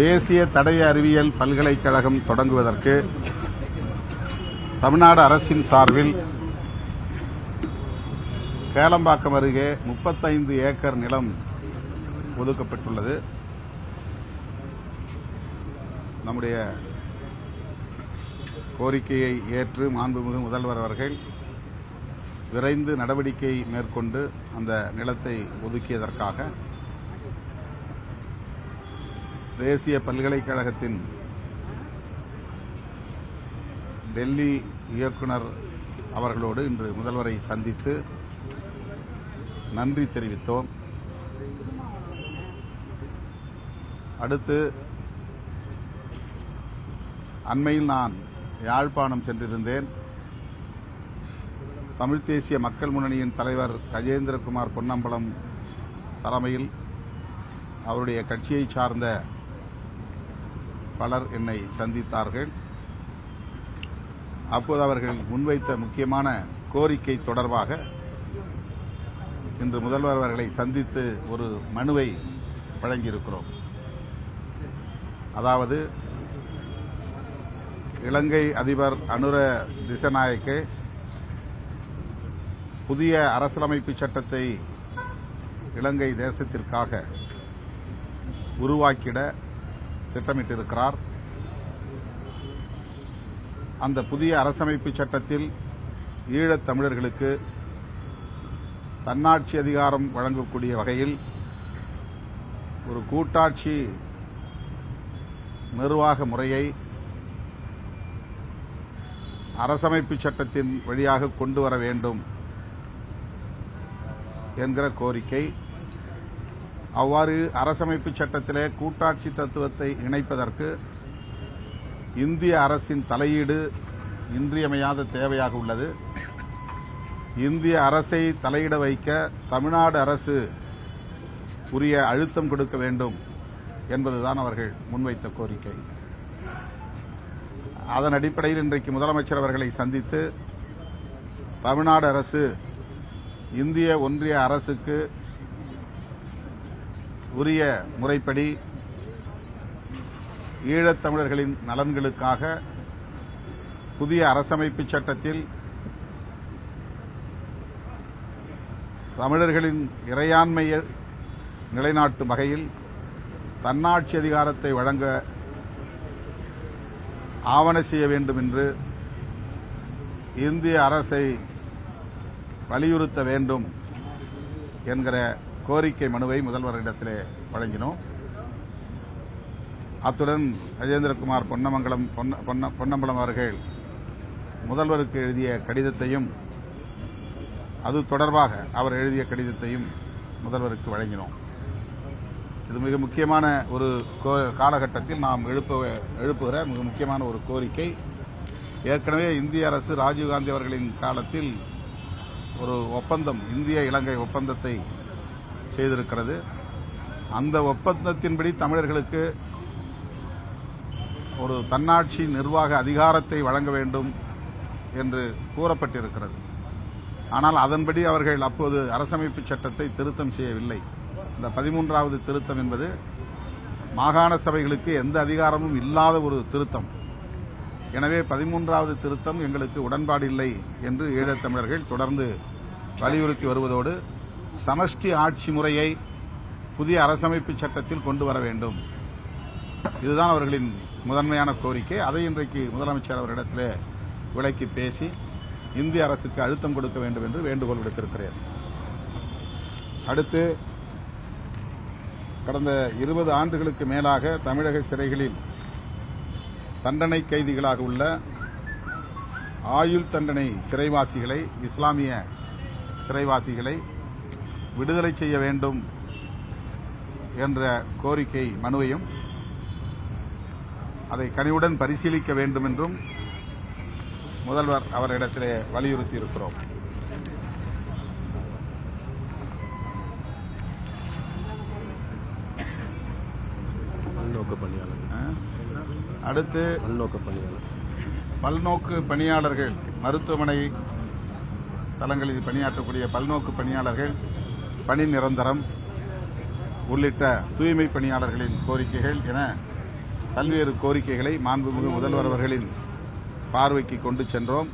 தேசிய தடய அறிவியல் பல்கலைக்கழகம் தொடங்குவதற்கு தமிழ்நாடு அரசின் சார்பில் கேளம்பாக்கம் அருகே 35 ஏக்கர் நிலம் ஒதுக்கப்பட்டுள்ளது. நம்முடைய கோரிக்கையை ஏற்று மாண்புமிகு முதல்வர் அவர்கள் விரைந்து நடவடிக்கை மேற்கொண்டு அந்த நிலத்தை ஒதுக்கியதற்காக தேசிய பல்கலைக்கழகத்தின் டெல்லி இயக்குனர் அவர்களோடு இன்று முதல்வரை சந்தித்து நன்றி தெரிவித்தோம். அடுத்து அண்மையில் நான் யாழ்ப்பாணம் சென்றிருந்தேன். தமிழ்த் தேசிய மக்கள் முன்னணியின் தலைவர் கஜேந்திரகுமார் பொன்னம்பலம் தலைமையில் அவருடைய கட்சியை சார்ந்த பலர் என்னை சந்தித்தார்கள். அப்போது அவர்கள் முன்வைத்த முக்கியமான கோரிக்கை தொடர்பாக இன்று முதல்வர் அவர்களை சந்தித்து ஒரு மனுவை வழங்கியிருக்கிறோம். அதாவது இலங்கை அதிபர் அனுர திசநாயக்க புதிய அரசியலமைப்பு சட்டத்தை இலங்கை தேசத்திற்காக உருவாக்கிட திட்டமிட்டிருக்கிறார். அந்த புதிய அரசமைப்பு சட்டத்தில் ஈழத் தமிழர்களுக்கு தன்னாட்சி அதிகாரம் வழங்கக்கூடிய வகையில் ஒரு கூட்டாட்சி நிர்வாக முறையை அரசமைப்பு சட்டத்தின் வழியாக கொண்டு வர வேண்டும் என்கிற கோரிக்கை. அவ்வாறு அரசமைப்பு சட்டத்திலே கூட்டாட்சி தத்துவத்தை இணைப்பதற்கு இந்திய அரசின் தலையீடு இன்றியமையாத தேவையாக உள்ளது. இந்திய அரசை தலையிட வைக்க தமிழ்நாடு அரசு உரிய அழுத்தம் கொடுக்க வேண்டும் என்பதுதான் அவர்கள் முன்வைத்த கோரிக்கை. அதன் அடிப்படையில் இன்றைக்கு முதலமைச்சர் அவர்களை சந்தித்து தமிழ்நாடு அரசு இந்திய ஒன்றிய அரசுக்கு உரிய முறைப்படி ஈழத் தமிழர்களின் நலன்களுக்காக புதிய அரசமைப்பு சட்டத்தில் தமிழர்களின் இறையாண்மையை நிலைநாட்டும் வகையில் தன்னாட்சி அதிகாரத்தை வழங்க ஆவண செய்ய வேண்டும் என்று இந்திய அரசை வலியுறுத்த வேண்டும் என்கிற கோரிக்கை மனுவை முதல்வரிடத்திலே வழங்கினோம். அத்துடன் கஜேந்திரகுமார் பொன்னம்பலம் அவர்கள் முதல்வருக்கு எழுதிய கடிதத்தையும் அது தொடர்பாக அவர் எழுதிய கடிதத்தையும் முதல்வருக்கு வழங்கினோம். இது மிக முக்கியமான ஒரு காலகட்டத்தில் நாம் எழுப்புகிற மிக முக்கியமான ஒரு கோரிக்கை. ஏற்கனவே இந்திய அரசு ராஜீவ்காந்தி அவர்களின் காலத்தில் ஒரு ஒப்பந்தம், இந்திய இலங்கை ஒப்பந்தத்தை செய்திருக்கிறது. அந்த ஒப்பந்தத்தின்படி தமிழர்களுக்கு ஒரு தன்னாட்சி நிர்வாக அதிகாரத்தை வழங்க வேண்டும் என்று கூறப்பட்டிருக்கிறது. ஆனால் அதன்படி அவர்கள் அப்போது அரசமைப்பு சட்டத்தை திருத்தம் செய்யவில்லை. இந்த 13வது திருத்தம் என்பது மாகாண சபைகளுக்கு எந்த அதிகாரமும் இல்லாத ஒரு திருத்தம். எனவே 13வது திருத்தம் எங்களுக்கு உடன்பாடு இல்லை என்று ஈழத் தமிழர்கள் தொடர்ந்து வலியுறுத்தி வருவதோடு சமஷ்டி ஆட்சி முறையை புதிய அரசமைப்பு சட்டத்தில் கொண்டு வர வேண்டும். இதுதான் அவர்களின் முதன்மையான கோரிக்கை. அதை இன்றைக்கு முதலமைச்சர் அவரிடத்திலே விளக்கி பேசி இந்திய அரசுக்கு அழுத்தம் கொடுக்க வேண்டும் என்று வேண்டுகோள் விடுத்திருக்கிறேன். அடுத்து கடந்த 20 ஆண்டுகளுக்கு மேலாக தமிழக சிறைகளில் தண்டனை கைதிகளாக உள்ள ஆயுள் தண்டனை சிறைவாசிகளை, இஸ்லாமிய சிறைவாசிகளை விடுதலை செய்ய வேண்டும் என்ற கோரிக்கை மனுவையும் அதை கனிவுடன் பரிசீலிக்க வேண்டும் என்றும் முதல்வர் அவரிடத்திலே வலியுறுத்தி இருக்கிறோம். அடுத்து பல்நோக்கு பணியாளர்கள், மருத்துவமனை தளங்களில் பணியாற்றக்கூடிய பல்நோக்கு பணியாளர்கள் பணி நிரந்தரம் உள்ளிட்ட தூய்மை பணியாளர்களின் கோரிக்கைகள் என பல்வேறு கோரிக்கைகளை மாண்புமிகு முதல்வர் அவர்களின் பார்வைக்கு கொண்டு சென்றோம்.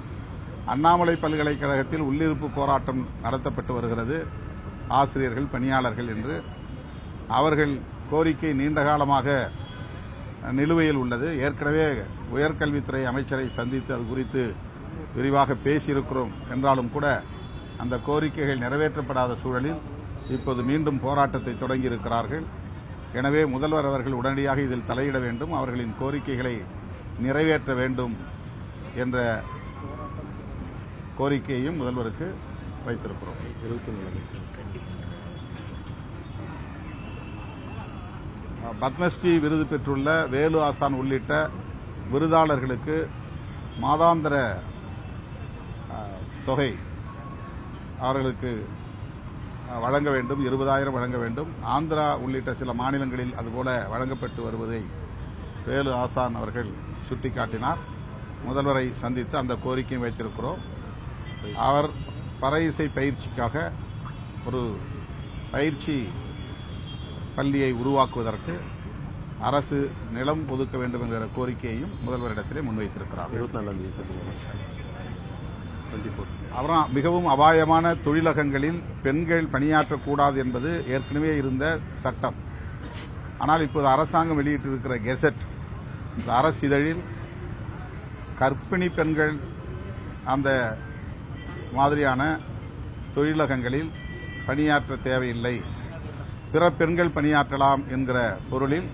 அண்ணாமலை பல்கலைக்கழகத்தில் உள்ளிருப்பு போராட்டம் நடத்தப்பட்டு வருகிறது. ஆசிரியர்கள், பணியாளர்கள் என்று அவர்கள் கோரிக்கை நீண்ட காலமாக நிலுவையில் உள்ளது. ஏற்கனவே உயர்கல்வித்துறை அமைச்சரை சந்தித்து அது குறித்து விரிவாக பேசியிருக்கிறோம் என்றாலும் கூட அந்த கோரிக்கைகள் நிறைவேற்றப்படாத சூழலில் இப்போது மீண்டும் போராட்டத்தை தொடங்கியிருக்கிறார்கள். எனவே முதல்வர் அவர்கள் உடனடியாக இதில் தலையிட வேண்டும், அவர்களின் கோரிக்கைகளை நிறைவேற்ற வேண்டும் என்ற கோரிக்கையையும் முதல்வருக்கு வைத்திருக்கிறோம். பத்மஸ்ரீ விருது பெற்றுள்ள வேலு ஆசான் உள்ளிட்ட விருதாளர்களுக்கு மாதாந்திர தொகை அவர்களுக்கு வழங்க வேண்டும், 20,000 வழங்க வேண்டும். ஆந்திரா உள்ளிட்ட சில மாநிலங்களில் அதுபோல வழங்கப்பட்டு வருவதை வேலு ஆசான் அவர்கள் சுட்டிக்காட்டினார். முதல்வரை சந்தித்து அந்த கோரிக்கையை வைத்திருக்கிறோம். அவர் பறை இசை பயிற்சிக்காக ஒரு பயிற்சி பள்ளியை உருவாக்குவதற்கு அரசு நிலம் ஒதுக்க வேண்டும் என்கிற கோரிக்கையையும் முதல்வரிடத்திலே முன்வைத்திருக்கிறார். 24 அப்புறம் மிகவும் அபாயமான தொழிலகங்களில் பெண்கள் பணியாற்றக்கூடாது என்பது ஏற்கனவே இருந்த சட்டம். ஆனால் இப்போது அரசாங்கம் வெளியிட்டிருக்கிற கெசட், இந்த அரசிதழில் கர்ப்பிணி பெண்கள் அந்த மாதிரியான தொழிலகங்களில் பணியாற்ற தேவையில்லை, பிற பெண்கள் பணியாற்றலாம் என்கிற பொருளில்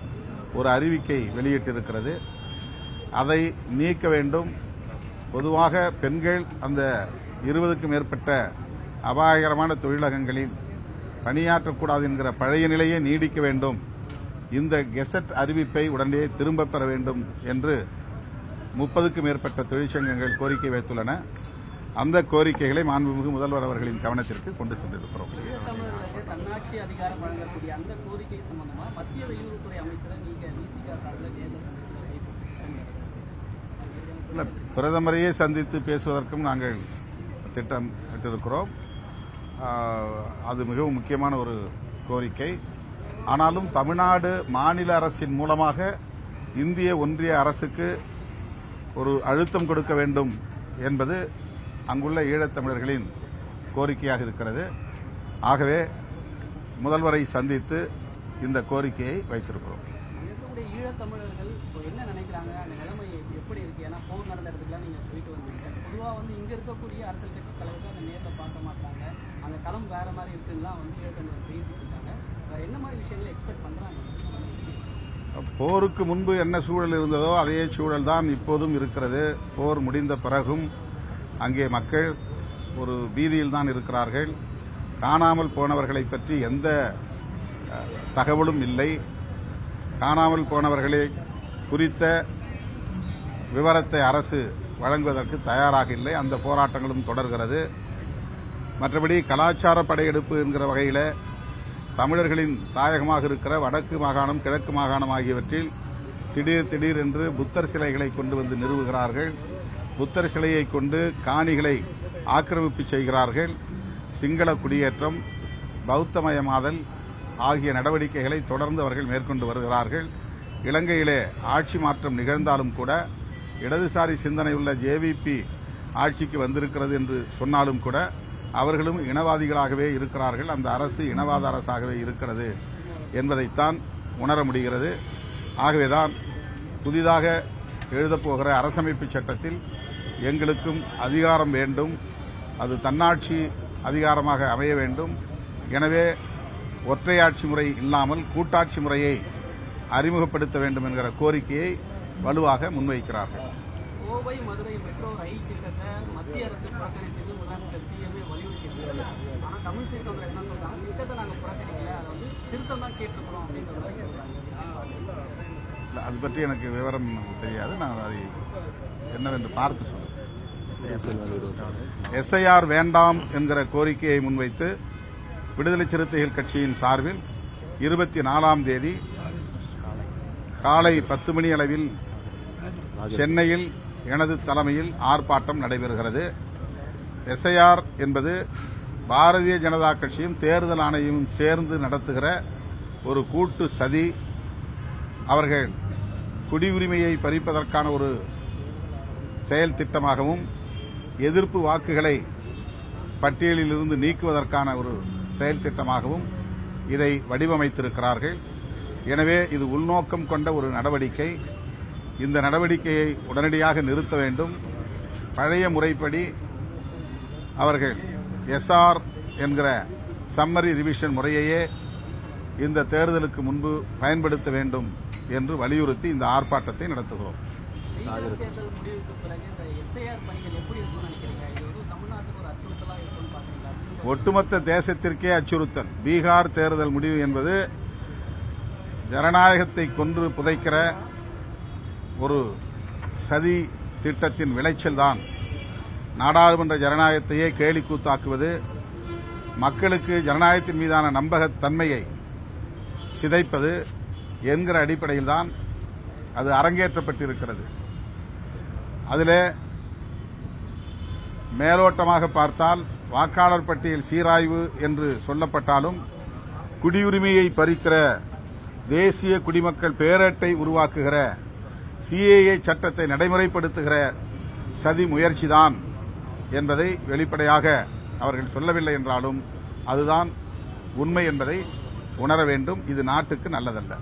ஒரு அறிவிக்கை வெளியிட்டிருக்கிறது. அதை நீக்க வேண்டும். பொதுவாக பெண்கள் அந்த 20க்கும் மேற்பட்ட அபாயகரமான தொழிலகங்களில் பணியாற்றக்கூடாது என்கிற பழைய நிலையை நீடிக்க வேண்டும். இந்த கெசட் அறிவிப்பை உடனே திரும்பப் பெற வேண்டும் என்று 30க்கும் மேற்பட்ட தொழிற்சங்கங்கள் கோரிக்கை வைத்துள்ளன. அந்த கோரிக்கைகளை மாண்புமிகு முதல்வர் அவர்களின் கவனத்திற்கு கொண்டு சென்றிருக்கிறோம். தன்னாட்சி அதிகாரம் வழங்கக்கூடிய அந்த கோரிக்கை சம்பந்தமாக மத்திய வெளியுறவுத்துறை அமைச்சரை நீங்க பிரதமரையே சந்தித்து பேசுவதற்கும் நாங்கள் திட்டமிட்டிருக்கிறோம். அது மிகவும் முக்கியமான ஒரு கோரிக்கை. ஆனாலும் தமிழ்நாடு மாநில அரசின் மூலமாக இந்திய ஒன்றிய அரசுக்கு ஒரு அழுத்தம் கொடுக்க வேண்டும் என்பது அங்குள்ள ஈழத்தமிழர்களின் கோரிக்கையாக இருக்கிறது. ஆகவே முதல்வரை சந்தித்து இந்த கோரிக்கையை வைத்திருக்கிறோம். ஈழத்தமிழர்கள் என்ன நினைக்கிறாங்க, அந்த நிலைமை எப்படி இருக்கு? ஏன்னா போர் நடந்த இடத்துக்குலாம் நீங்க போயிட்டு வந்தீங்க. பொதுவாக இங்க இருக்கக்கூடிய அரசியல் கட்சி தலைவர்கள் அந்த நேரத்தை பார்க்க மாட்டாங்க, அந்த களம் வேற மாதிரி இருக்குலாம் ஈழத்தமிழர் பேசிட்டு இருக்காங்க. என்ன மாதிரி விஷயங்களை எக்ஸ்பெக்ட் பண்றாங்க? போருக்கு முன்பு என்ன சூழல் இருந்ததோ அதே சூழல் தான் இப்போதும் இருக்கிறது. போர் முடிந்த பிறகும் அங்கே மக்கள் ஒரு பீதியில் தான் இருக்கிறார்கள். காணாமல் போனவர்களை பற்றி எந்த தகவலும் இல்லை. காணாமல் போனவர்களை குறித்த விவரத்தை அரசு வழங்குவதற்கு தயாராக இல்லை. அந்த போராட்டங்களும் தொடர்கிறது. மற்றபடி கலாச்சார படையெடுப்பு என்கிற வகையில் தமிழர்களின் தாயகமாக இருக்கிற வடக்கு மாகாணம், கிழக்கு மாகாணம் ஆகியவற்றில் திடீர் என்று புத்தர் சிலைகளை கொண்டு வந்து நிறுவுகிறார்கள். புத்தர் சிலையை கொண்டு காணிகளை ஆக்கிரமிப்பு செய்கிறார்கள். சிங்கள குடியேற்றம், பௌத்தமயமாதல் ஆகிய நடவடிக்கைகளை தொடர்ந்து அவர்கள் மேற்கொண்டு வருகிறார்கள். இலங்கையிலே ஆட்சி மாற்றம் நிகழ்ந்தாலும் கூட இடதுசாரி சிந்தனையுள்ள ஜேவிபி ஆட்சிக்கு வந்திருக்கிறது என்று சொன்னாலும் கூட அவர்களும் இனவாதிகளாகவே இருக்கிறார்கள். அந்த அரசு இனவாத அரசாகவே இருக்கிறது என்பதைத்தான் உணர முடிகிறது. ஆகவேதான் புதிதாக எழுதப்போகிற அரசமைப்பு சட்டத்தில் எங்களுக்கும் அதிகாரம் வேண்டும், அது தன்னாட்சி அதிகாரமாக அமைய வேண்டும். எனவே ஒற்றையாட்சி முறை இல்லாமல் கூட்டாட்சி முறையை அறிமுகப்படுத்த வேண்டும் என்கிற கோரிக்கையை வலுவாக முன்வைக்கிறார்கள். கோவை மதுரை மெட்ரோ ரயில் திட்டத்தை மத்திய அரசு புறக்கணித்து முதலமைச்சர் சிஎம்ஏ வலியுறுத்தியிருக்காங்க. ஆனால் தமிழிசை சோதரர் என்ன சொல்றாங்க, திட்டத்தை நாங்கள் புறக்கணிக்கல, அதை திருத்தம் தான் கேட்டிருக்கிறோம் அப்படின்னு சொல்றாங்க. அது பற்றி எனக்கு விவரம் தெரியாது. நான் அதை என்னவென்று பார்த்து சொல்றேன். எஸ்ஐஆர் வேண்டாம் என்கிற கோரிக்கையை முன்வைத்து விடுதலை சிறுத்தைகள் கட்சியின் சார்பில் 24ஆம் தேதி காலை 10 மணி அளவில் சென்னையில் எனது தலைமையில் ஆர்ப்பாட்டம் நடைபெறுகிறது. எஸ்ஐஆர் என்பது பாரதிய ஜனதா கட்சியும் தேர்தல் ஆணையமும் சேர்ந்து நடத்துகிற ஒரு கூட்டு சதி. அவர்கள் குடியுரிமையை பறிப்பதற்கான ஒரு செயல் திட்டமாகவும் எதிர்ப்பு வாக்குகளை பட்டியலில் இருந்து நீக்குவதற்கான ஒரு செயல் திட்டமாகவும் இதை வடிவமைத்திருக்கிறார்கள். எனவே இது உள்நோக்கம் கொண்ட ஒரு நடவடிக்கை. இந்த நடவடிக்கையை உடனடியாக நிறுத்த வேண்டும். பழைய முறைப்படி அவர்கள் எஸ்ஆர் என்கிற சம்மரி ரிவிஷன் முறையையே இந்த தேர்தலுக்கு முன்பு பயன்படுத்த வேண்டும் என்று வலியுறுத்தி இந்த ஆர்ப்பாட்டத்தை நடத்துகிறோம். தேர்தல் முடிவுக்கு பிறகு இந்த எஸ்ஐஆர் பணிகள் எப்படி இருக்கும்னு நினைக்கிறீங்க? இது வந்து தமிழ்நாட்டுக்கு ஒரு அச்சுறுத்தலா இருக்கும்னு பாக்குறீங்களா? ஒட்டுமொத்த தேசத்திற்கே அச்சுறுத்தல். பீகார் தேர்தல் முடிவு என்பது ஜனநாயகத்தை கொன்று புதைக்கிற ஒரு சதி திட்டத்தின் விளைச்சல்தான். நாடாளுமன்ற ஜனநாயகத்தையே கேலிக்கூத்தாக்குவது, மக்களுக்கு ஜனநாயகத்தின் மீதான நம்பகத்தன்மையை சிதைப்பது என்கிற அடிப்படையில்தான் அது அரங்கேற்றப்பட்டிருக்கிறது. அதிலே மேலோட்டமாக பார்த்தால் வாக்காளர் பட்டியல் சீராய்வு என்று சொல்லப்பட்டாலும் குடியுரிமையை பறிக்கிற தேசிய குடிமக்கள் பேரட்டை உருவாக்குகிற சிஏஏ சட்டத்தை நடைமுறைப்படுத்துகிற சதி முயற்சிதான் என்பதை வெளிப்படையாக அவர்கள் சொல்லவில்லை என்றாலும் அதுதான் உண்மை என்பதை உணர வேண்டும். இது நாட்டுக்கு நல்லதல்ல.